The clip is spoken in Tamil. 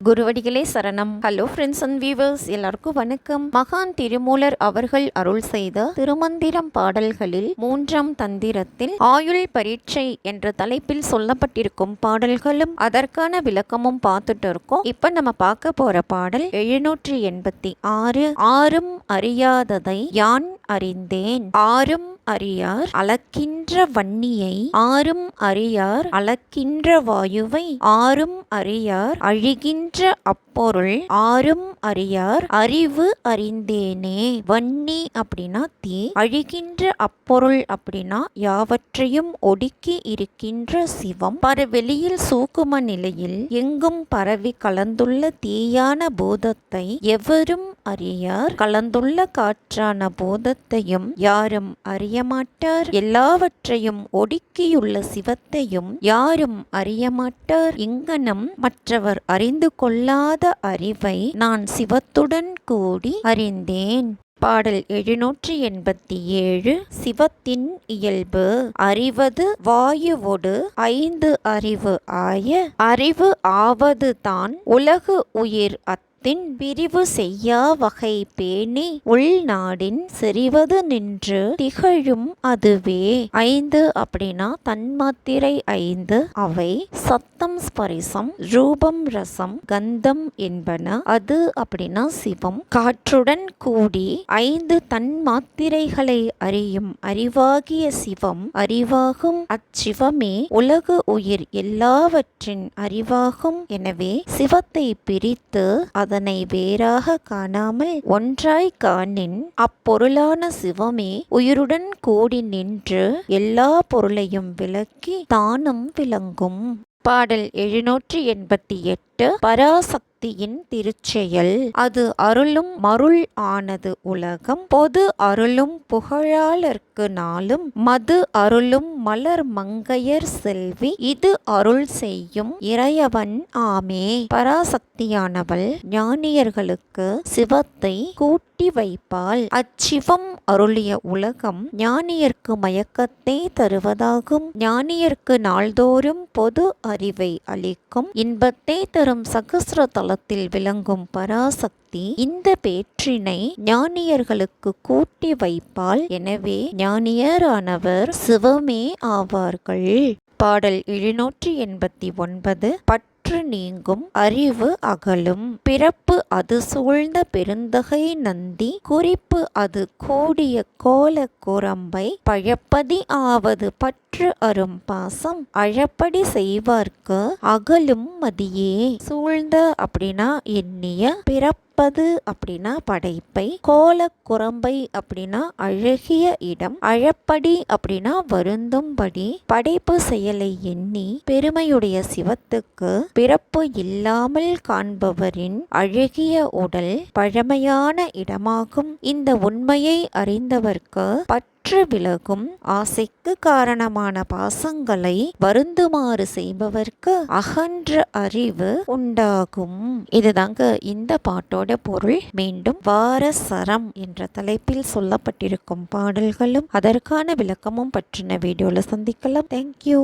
குருவடிகளே சரணம். ஹலோ ஃப்ரெண்ட்ஸ் அண்ட் வியூவர்ஸ், எல்லாருக்கும் வணக்கம். மகான் திருமூலர் அவர்கள் அருள் செய்த திருமந்திரம் பாடல்களில் 3ஆம் தந்திரத்தில் ஆயுள் பரீட்சை என்ற தலைப்பில் சொல்லப்பட்டிருக்கும் பாடல்களும் அதற்கான விளக்கமும் பார்த்துட்டு இருக்கோம். இப்ப நம்ம பார்க்க போற பாடல் 786. ஆரும் அறியாததை யான் அறிந்தேன், ஆரும் அறியார் அளக்கின்ற வன்னியை, ஆரும் அறியார் அளக்கின்ற வாயுவை, ஆரும் அறியார் அழிகின்ற அப்பொருள், ஆரும் அறியார் அறிவு அறிந்தேனே. வன்னி அப்படின்னா தீ, அழிகின்ற அப்பொருள் அப்படின்னா யாவற்றையும் ஒடுக்கி இருக்கின்ற சிவம், பரவெளியில் சூக்கும நிலையில் எங்கும் பரவி கலந்துள்ள தீயான பூதத்தை எவரும் அறியார், கலந்துள்ள காற்றான பூதத்தையும் யாரும் அறியமாட்டார், எல்லாவற்றையும் ஒடுக்கியுள்ள சிவத்தையும் யாரும் அறியமாட்டார். இங்கனம் மற்றவர் அறிந்து கொள்ளாத அறிவை நான் சிவத்துடன் கூடி அறிந்தேன். பாடல் 787. சிவத்தின் இயல்பு அறிவது வாயுவொடு 5 அறிவு ஆய, அறிவு ஆவது தான் உலகு உயிர் பிரிவு செய்யா வகை பேணி உள்நாடின் செறிவது நின்று திகழும் அதுவே. 5 அப்படின்னா தன்மாத்திரை 5, அவை சத்தம், ஸ்பரிசம், ரூபம், ரசம், கந்தம் என்பன. அது அப்படின்னா சிவம். காற்றுடன் கூடி 5 தன்மாத்திரைகளை அறியும் அறிவாகிய சிவம் அறிவாகும். அச்சிவமே உலகு உயிர் எல்லாவற்றின் அறிவாகும். எனவே சிவத்தை பிரித்து அதனை வேறாக காணாமல் ஒன்றாய் காணின் அப்பொருளான சிவமே உயிருடன் கூடி நின்று எல்லா பொருளையும் விளக்கி தானும் விளங்கும். பாடல் 788. பராசக்தியின் திருச்செயல் அது அருளும் மருள் ஆனது உலகம், பொது அருளும் புகழாளர்க்கு நாளும், மது அருளும் மலர் மங்கையர் செல்வி, இது அருள் செய்யும் இறையவன் ஆமே. பராசக்தியானவள் ஞானியர்களுக்கு சிவத்தை கூட்டி வைப்பாள். அச்சிவம் அருளிய உலகம் ஞானியர்க்கு மயக்கத்தை தருவதாகும். ஞானியர்க்கு நாள்தோறும் பொது அறிவை அளிக்கும் இன்பத்தை தரும் சகஸ்ர தலத்தில் விளங்கும் பராசக்தி இந்த பேற்றினை ஞானியர்களுக்கு கூட்டி வைப்பாள். எனவே ஞானியரானவர் சிவமே ஆவார்கள். பாடல் 789. பற்று நீங்கும் அறிவு அகலும், பிறப்பு அது சூழ்ந்த பெருந்தகை நந்தி, குறிப்பு அது கூடிய கோல குரம்பை, பழப்பதி ஆவது பற்று அரும் பாசம், அழப்படி செய்வார்க்கு அகலும் மதியே. சூழ்ந்த அப்படின்னா எண்ணிய, பிறப்பது அப்படின்னா படைப்பை, கோல குரம்பை அப்படின்னா அழகிய இடம், அழப்படி அப்படின்னா வருந்தும்படி படைப்பு செயலை எண்ணி பெருமையுடைய சிவத்துக்கு பிறப்பு இல்லாமல் காண்பவரின் அழகிய உடல் பழமையான இடமாகும். இந்த உண்மையை அறிந்தவர்க்கு பற்று விலகும். ஆசைக்கு காரணமான பாசங்களை வருந்துமாறு செய்பவர்க்கு அகன்ற அறிவு உண்டாகும். இதுதாங்க இந்த பாட்டோட பொருள். மீண்டும் வாரசரம் என்ற தலைப்பில் சொல்லப்பட்டிருக்கும் பாடல்களும் அதற்கான விளக்கமும் பற்றின வீடியோல சந்திக்கலாம். தேங்க்யூ.